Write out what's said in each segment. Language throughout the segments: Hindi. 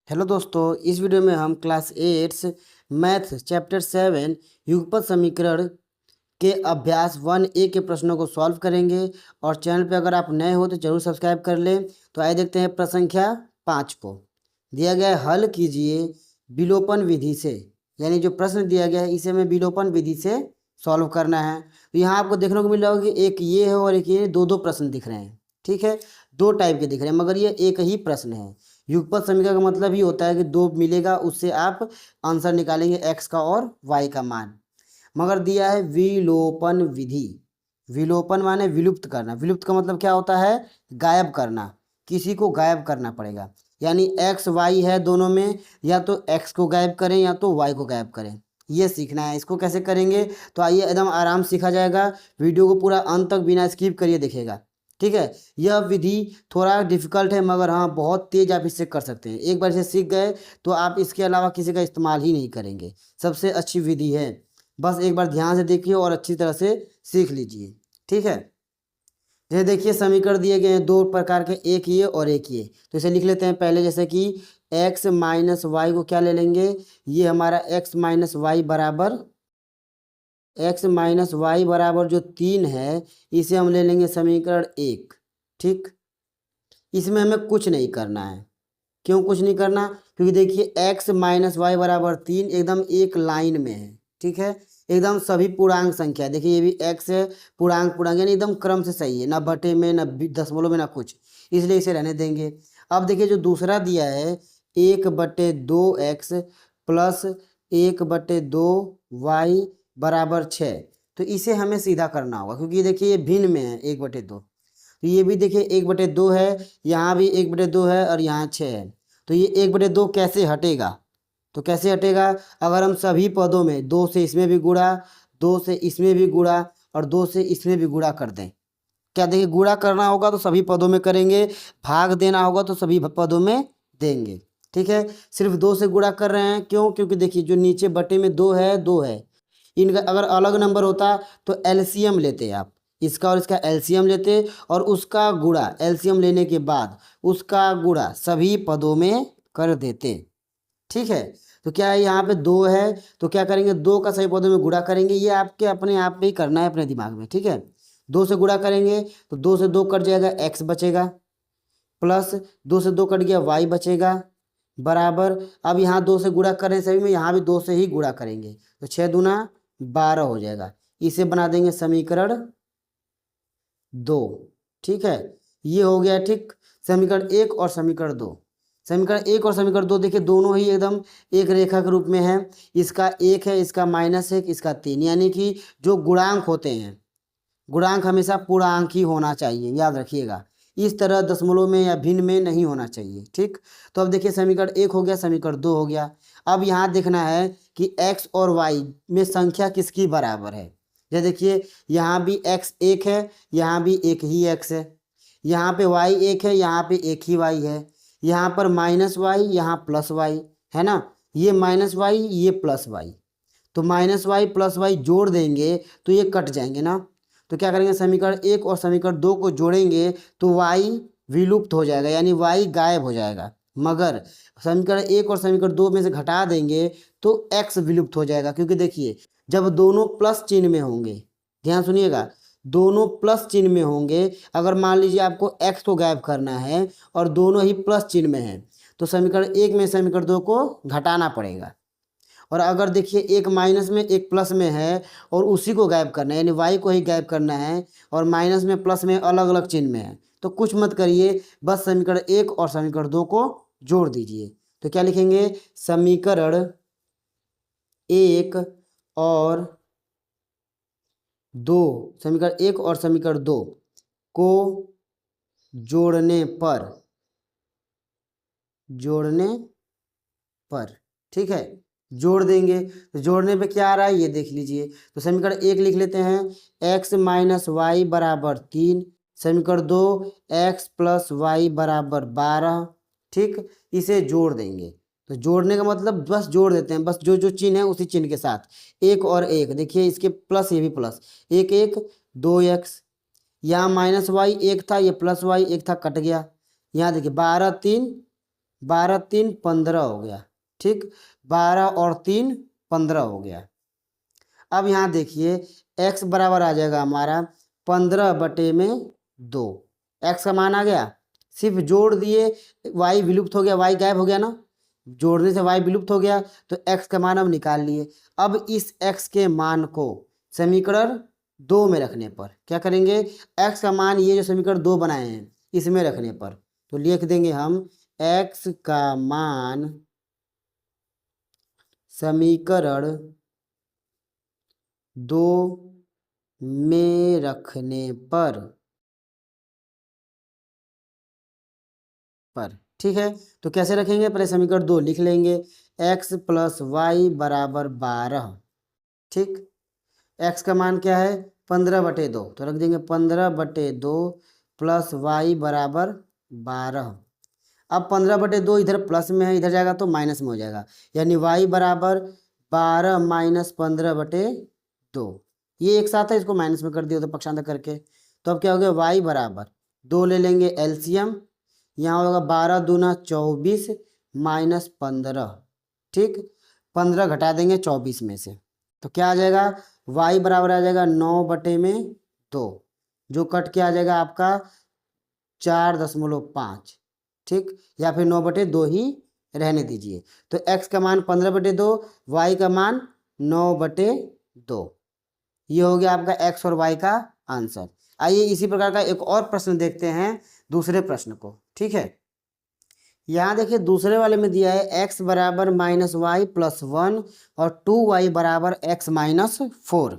हेलो दोस्तों, इस वीडियो में हम क्लास 8 मैथ चैप्टर 7 युगपत समीकरण के अभ्यास 1A के प्रश्नों को सॉल्व करेंगे। और चैनल पे अगर आप नए हो तो जरूर सब्सक्राइब कर लें। तो आइए देखते हैं प्रश्न संख्या 5 को। दिया गया है, हल कीजिए विलोपन विधि से। यानी जो प्रश्न दिया गया है इसे हमें विलोपन विधि से सॉल्व करना है। तो यहाँ आपको देखने को मिल रहा होगा कि एक ये है और एक ये, दो प्रश्न दिख रहे हैं। ठीक है, दो टाइप के दिख रहे हैं मगर ये एक ही प्रश्न है। युगपत समीकरण का मतलब ही होता है कि दो मिलेगा, उससे आप आंसर निकालेंगे एक्स का और वाई का मान। मगर दिया है विलोपन विधि। विलोपन माने विलुप्त करना। विलुप्त का मतलब क्या होता है? गायब करना। किसी को गायब करना पड़ेगा। यानी एक्स वाई है दोनों में, या तो एक्स को गायब करें या तो वाई को गायब करें। ये सीखना है। इसको कैसे करेंगे तो आइए एकदम आराम से सीखा जाएगा। वीडियो को पूरा अंत तक बिना स्किप करिए देखिएगा। ठीक है, यह विधि थोड़ा डिफिकल्ट है मगर हाँ बहुत तेज आप इससे कर सकते हैं। एक बार इसे सीख गए तो आप इसके अलावा किसी का इस्तेमाल ही नहीं करेंगे। सबसे अच्छी विधि है। बस एक बार ध्यान से देखिए और अच्छी तरह से सीख लीजिए। ठीक है, जैसे देखिए समीकरण दिए गए हैं दो प्रकार के, एक ये और एक ये। तो इसे लिख लेते हैं पहले। जैसे कि x माइनस वाई को क्या ले लेंगे, ये हमारा x माइनस वाई बराबर जो 3 है, इसे हम ले लेंगे समीकरण 1। ठीक, इसमें हमें कुछ नहीं करना है। क्यों कुछ नहीं करना? क्योंकि देखिए x माइनस वाई बराबर 3 एकदम एक लाइन में है। ठीक है, एकदम सभी पूर्णांक संख्या है। देखिए ये भी x है, पूर्णांक पूर्णांक यानी एकदम क्रम से सही है, ना बटे में ना दशमलव में ना कुछ, इसलिए इसे रहने देंगे। अब देखिए जो दूसरा दिया है 1/2x प्लस 1/2y बराबर 6, तो इसे हमें सीधा करना होगा क्योंकि देखिए ये भिन्न में है 1/2। तो ये भी देखिए 1/2 है, यहाँ भी 1/2 है और यहाँ 6 है। तो ये 1/2 कैसे हटेगा? तो कैसे हटेगा? अगर हम सभी पदों में 2 से इसमें भी गुणा, 2 से इसमें भी गुणा और 2 से इसमें भी गुणा कर दें। क्या देखिए, गुणा करना होगा तो सभी पदों में करेंगे, भाग देना होगा तो सभी पदों में देंगे। ठीक है, सिर्फ 2 से गुणा कर रहे हैं। क्यों? क्योंकि देखिए जो नीचे बटे में 2 है, 2 है। इनका अगर अलग नंबर होता तो एलसीएम लेते आप, इसका और इसका एलसीएम लेते और उसका गुणा, एलसीएम लेने के बाद उसका गुणा सभी पदों में कर देते। ठीक है, तो क्या है यहाँ पे 2 है तो क्या करेंगे, 2 का सभी पदों में गुणा करेंगे। ये आपके अपने आप में ही करना है अपने दिमाग में। ठीक है, 2 से गुणा करेंगे तो 2 से 2 कट जाएगा, x बचेगा, प्लस 2 से 2 कट गया, y बचेगा, बराबर। अब यहाँ 2 से गुणा करें सभी में, यहाँ भी 2 से ही गुणा करेंगे तो 6 दूना 12 हो जाएगा। इसे बना देंगे समीकरण 2। ठीक है, ये हो गया। ठीक, समीकरण 1 और समीकरण 2। समीकरण 1 और समीकरण 2 देखिए दोनों ही एकदम एक रेखा के रूप में है। इसका 1 है, इसका -1, इसका 3। यानी कि जो गुणांक होते हैं, गुणांक हमेशा पूर्णांक ही होना चाहिए, याद रखिएगा। इस तरह दशमलव में या भिन्न में नहीं होना चाहिए। ठीक, तो अब देखिए समीकरण 1 हो गया, समीकरण 2 हो गया। अब यहाँ देखना है कि x और y में संख्या किसकी बराबर है। जैसे देखिए यहाँ भी x 1 है, यहाँ भी एक ही x है, यहाँ पे y 1 है, यहाँ पे एक ही y है, यहाँ पर -y, यहाँ +y है ना। ये -y, ये +y, तो -y + y जोड़ देंगे तो ये कट जाएंगे ना। तो क्या करेंगे, समीकरण 1 और समीकरण 2 को जोड़ेंगे तो y विलुप्त हो जाएगा, यानी y गायब हो जाएगा। मगर समीकरण 1 और समीकरण 2 में से घटा देंगे तो x विलुप्त हो जाएगा। क्योंकि देखिए जब दोनों प्लस चिन्ह में होंगे, ध्यान सुनिएगा, दोनों प्लस चिन्ह में होंगे, अगर मान लीजिए आपको x को गायब करना है और दोनों ही प्लस चिन्ह में हैं तो समीकरण 1 में समीकरण 2 को घटाना पड़ेगा। और अगर देखिए एक माइनस में एक प्लस में है और उसी को गायब करना है, यानी वाई को ही गायब करना है, और माइनस में प्लस में अलग अलग चिन्ह में है, तो कुछ मत करिए, बस समीकरण 1 और समीकरण 2 को जोड़ दीजिए। तो क्या लिखेंगे, समीकरण 1 और 2, समीकरण 1 और समीकरण 2 को जोड़ने पर ठीक है, जोड़ देंगे। तो जोड़ने पे क्या आ रहा है ये देख लीजिए। तो समीकरण 1 लिख लेते हैं, x माइनस वाई बराबर 3, समीकरण 2 x + y बराबर 12। ठीक, इसे जोड़ देंगे। तो जोड़ने का मतलब बस जोड़ देते हैं, बस जो जो चिन्ह है उसी चिन्ह के साथ, 1 और 1, देखिए इसके प्लस ये भी प्लस, 1 1 2x, यहाँ -y 1 था, ये +y 1 था, कट गया। यहाँ देखिए 12 3 12 3 15 हो गया, ठीक। 12 और 3 15 हो गया। अब यहाँ देखिए x बराबर आ जाएगा हमारा 15/2। x का मान आ गया, सिर्फ जोड़ दिए, y विलुप्त हो गया, y गायब हो गया ना, जोड़ने से y विलुप्त हो गया, तो x का मान हम निकाल लिए। अब इस x के मान को समीकरण 2 में रखने पर क्या करेंगे, x का मान ये जो समीकरण 2 बनाए हैं इसमें रखने पर तो लिख देंगे हम x का मान समीकरण 2 में रखने पर ठीक है। तो कैसे रखेंगे, पहले समीकरण 2 लिख लेंगे, x + y = 12, ठीक। x का मान क्या है 15/2, तो रख देंगे 15/2 + y = 12। अब 15/2 इधर प्लस में है, इधर जाएगा तो माइनस में हो जाएगा, यानी y = 12 - 15/2। ये एक साथ है, इसको माइनस में कर दिया तो पक्षांतर करके, तो अब क्या हो गया y = 2 ले लेंगे एलसीएम, यहाँ होगा 12 दूना 24 - 15, ठीक। 15 घटा देंगे 24 में से, तो क्या आ जाएगा y बराबर आ जाएगा 9/2, जो कट के आ जाएगा आपका 4.5, ठीक, या फिर 9/2 ही रहने दीजिए। तो x का मान 15/2, y का मान 9/2, ये हो गया आपका x और y का आंसर। आइए इसी प्रकार का एक और प्रश्न देखते हैं, दूसरे प्रश्न को, ठीक है। यहाँ देखिए दूसरे वाले में दिया है x बराबर -y + 1 और 2y बराबर x - 4।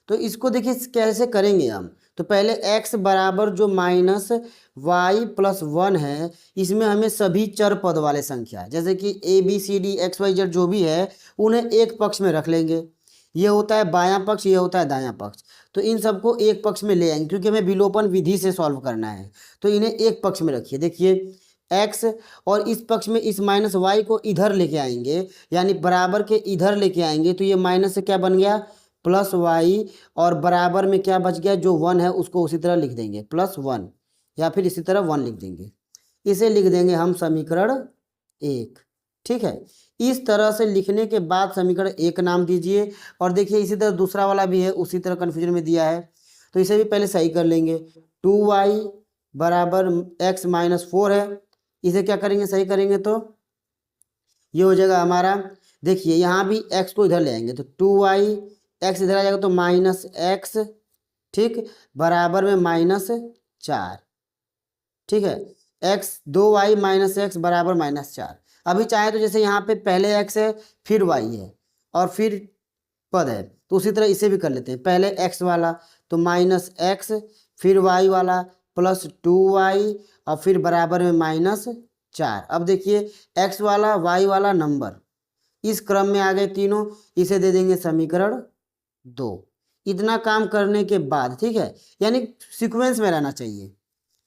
तो इसको देखिए कैसे करेंगे हम, तो पहले x बराबर जो -y + 1 है, इसमें हमें सभी चर पद वाले संख्या जैसे कि a b c d x y z जो भी है उन्हें एक पक्ष में रख लेंगे। ये होता है बायां पक्ष, ये होता है दायां पक्ष, तो इन सबको एक पक्ष में ले आएंगे क्योंकि हमें विलोपन विधि से सॉल्व करना है। तो इन्हें एक पक्ष में रखिए, देखिए x, और इस पक्ष में इस -y को इधर लेके आएंगे, यानी बराबर के इधर लेके आएंगे, तो ये माइनस से क्या बन गया +y, और बराबर में क्या बच गया जो 1 है उसको उसी तरह लिख देंगे +1, या फिर इसी तरह 1 लिख देंगे, इसे लिख देंगे हम समीकरण 1, ठीक है। इस तरह से लिखने के बाद समीकरण 1 नाम दीजिए, और देखिए इसी तरह दूसरा वाला भी है, उसी तरह कन्फ्यूजन में दिया है, तो इसे भी पहले सही कर लेंगे। 2y बराबर x - 4 है, इसे क्या करेंगे सही करेंगे तो ये हो जाएगा हमारा, देखिए यहाँ भी x को इधर ले आएंगे तो 2y, x इधर आ जाएगा तो -x, ठीक, बराबर में -4, ठीक है। x 2y - x बराबर -4। अभी चाहे तो जैसे यहाँ पे पहले x है फिर y है और फिर पद है, तो उसी तरह इसे भी कर लेते हैं, पहले x वाला तो -x, फिर y वाला +2y, और फिर बराबर में -4। अब देखिए x वाला y वाला नंबर इस क्रम में आ गए तीनों, इसे दे देंगे समीकरण 2। इतना काम करने के बाद, ठीक है, यानी सीक्वेंस में रहना चाहिए,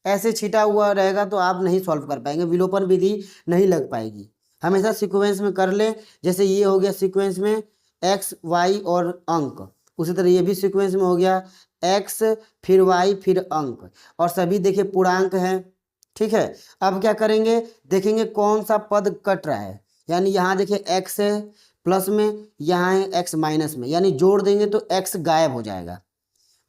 ऐसे छिटा हुआ रहेगा तो आप नहीं सॉल्व कर पाएंगे, विलोपन विधि नहीं लग पाएगी, हमेशा सीक्वेंस में कर ले। जैसे ये हो गया सीक्वेंस में x y और अंक, उसी तरह ये भी सीक्वेंस में हो गया x फिर y फिर अंक, और सभी देखिए पूर्णांक हैं, ठीक है। अब क्या करेंगे, देखेंगे कौन सा पद कट रहा है, यानी यहाँ देखिए x है प्लस में, यहाँ है x माइनस में, यानी जोड़ देंगे तो x गायब हो जाएगा।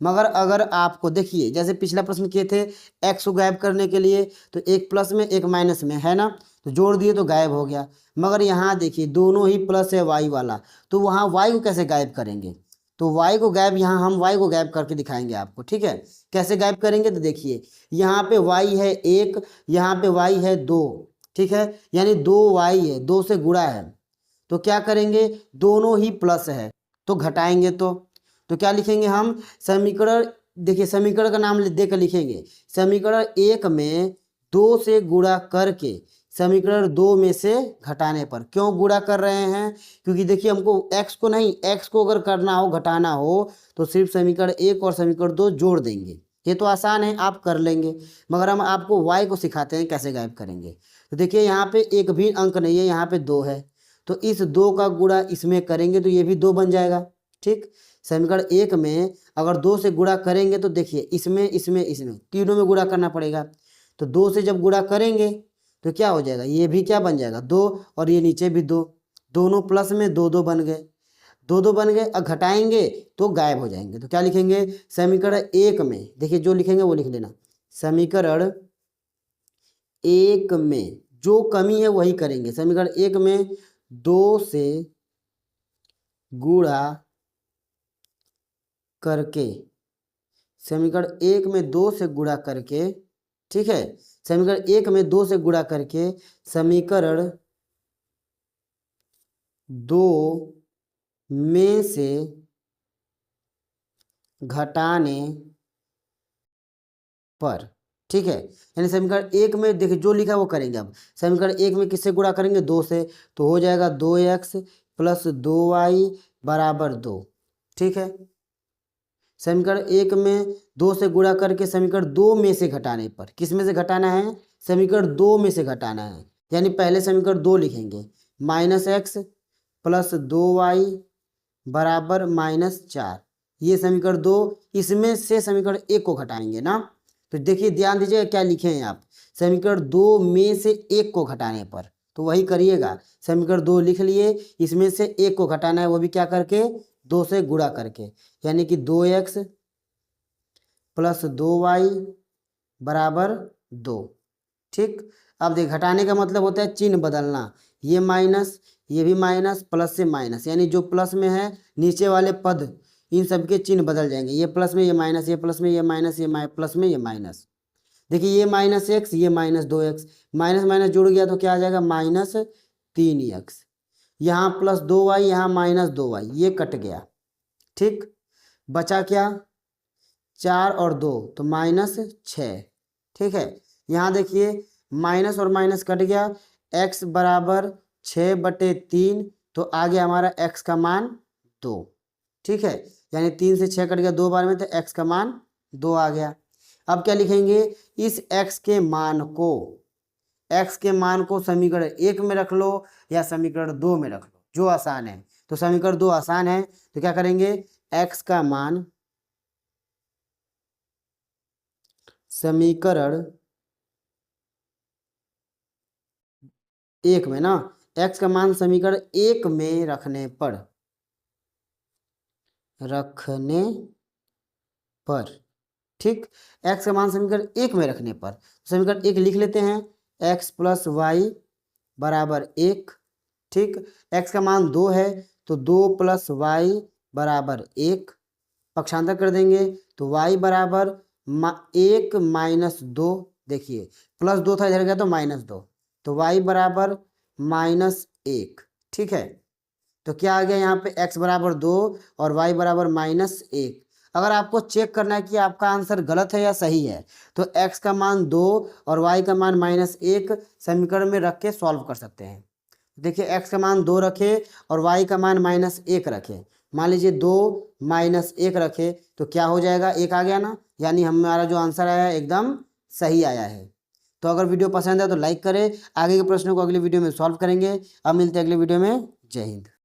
मगर अगर आपको देखिए जैसे पिछला प्रश्न किए थे x को गायब करने के लिए, तो एक प्लस में एक माइनस में है ना, तो जोड़ दिए तो गायब हो गया। मगर यहाँ देखिए दोनों ही प्लस है y वाला, तो वहाँ y को कैसे गायब करेंगे, तो y को गायब, यहाँ हम y को गायब करके दिखाएंगे आपको, ठीक है। कैसे गायब करेंगे, तो देखिए यहाँ पे y है 1, यहाँ पे y है 2, ठीक है, यानी 2y है, 2 से गुणा है, तो क्या करेंगे दोनों ही प्लस है तो घटाएंगे, तो क्या लिखेंगे हम समीकरण, देखिए समीकरण का नाम देकर लिखेंगे, समीकरण 1 में 2 से गुणा करके समीकरण 2 में से घटाने पर। क्यों गुणा कर रहे हैं, क्योंकि देखिए हमको x को नहीं, x को अगर करना हो घटाना हो तो सिर्फ समीकरण 1 और समीकरण 2 जोड़ देंगे, ये तो आसान है आप कर लेंगे, मगर हम आपको y को सिखाते हैं कैसे गायब करेंगे। तो देखिए यहाँ पे एक भी अंक नहीं है, यहाँ पे 2 है, तो इस 2 का गुणा इसमें करेंगे तो ये भी 2 बन जाएगा, ठीक। समीकरण 1 में अगर 2 से गुणा करेंगे तो देखिए इसमें इसमें इसमें तीनों में गुणा करना पड़ेगा, तो 2 से जब गुणा करेंगे तो क्या हो जाएगा, ये भी क्या बन जाएगा 2 और ये नीचे भी 2, दोनों प्लस में 2 2 बन गए, 2 2 बन गए। अब घटाएंगे तो गायब हो जाएंगे, तो क्या लिखेंगे समीकरण 1 में, देखिए जो लिखेंगे वो लिख लेना, समीकरण 1 में जो कमी है वही करेंगे। समीकरण 1 में 2 से गुणा करके, समीकरण 1 में 2 से गुणा करके, ठीक है, समीकरण 1 में 2 से गुणा करके समीकरण 2 में से घटाने पर, ठीक है, यानी समीकरण 1 में देखिए जो लिखा है वो करेंगे। अब समीकरण 1 में किससे गुणा करेंगे 2 से, तो हो जाएगा 2x प्लस 2y बराबर 2, ठीक है। समीकरण 1 में 2 से गुणा करके समीकरण 2 में से घटाने पर, किस में से घटाना है, समीकरण 2 में से घटाना है, यानी पहले समीकरण 2 लिखेंगे, -x प्लस 2y बराबर -4, ये समीकरण 2, इसमें से समीकरण 1 को घटाएंगे ना। तो देखिए ध्यान दीजिएगा क्या लिखे हैं आप, समीकरण 2 में से 1 को घटाने पर, तो वही करिएगा, समीकरण 2 लिख लिए, इसमें से 1 को घटाना है, वो भी क्या करके 2 से गुणा करके, यानी कि 2x प्लस 2y बराबर 2, ठीक। अब देख घटाने का मतलब होता है चिन्ह बदलना, ये माइनस, ये भी माइनस, प्लस से माइनस, यानी जो प्लस में है नीचे वाले पद इन सबके चिन्ह बदल जाएंगे, ये प्लस में ये माइनस, ये प्लस में ये माइनस, ये प्लस में ये माइनस। देखिए ये -x, ये -2x, माइनस माइनस जुड़ गया तो क्या आ जाएगा -3x, यहाँ प्लस 2y, यहाँ -2y, ये कट गया, ठीक। बचा क्या 4 और 2 तो -6, ठीक है। यहाँ देखिए माइनस और माइनस कट गया, x बराबर 6/3, तो आ गया हमारा x का मान 2, ठीक है, यानी 3 से 6 कट गया 2 बार में, तो x का मान 2 आ गया। अब क्या लिखेंगे, इस x के मान को समीकरण 1 में रख लो या समीकरण 2 में रख लो, जो आसान है। तो समीकरण 2 आसान है, तो क्या करेंगे x का मान समीकरण 1 में ना, x का मान समीकरण 1 में रखने पर, ठीक, x का मान समीकरण 1 में रखने पर, समीकरण 1 लिख लेते हैं, x प्लस वाई बराबर 1, ठीक। x का मान 2 है तो 2 प्लस वाई बराबर 1, पक्षांतर कर देंगे तो y बराबर 1 माइनस 2, देखिए प्लस 2 था इधर गया तो -2, तो y बराबर -1, ठीक है। तो क्या आ गया यहाँ पे x बराबर 2 और y बराबर -1। अगर आपको चेक करना है कि आपका आंसर गलत है या सही है, तो x का मान 2 और y का मान -1 समीकरण में रख के सॉल्व कर सकते हैं। देखिए x का मान 2 रखे और y का मान -1 रखे, मान लीजिए 2 -1 रखे तो क्या हो जाएगा 1 आ गया ना, यानी हमारा जो आंसर आया है एकदम सही आया है। तो अगर वीडियो पसंद है तो लाइक करें, आगे के प्रश्नों को अगले वीडियो में सॉल्व करेंगे। अब मिलते हैं अगले वीडियो में, जय हिंद।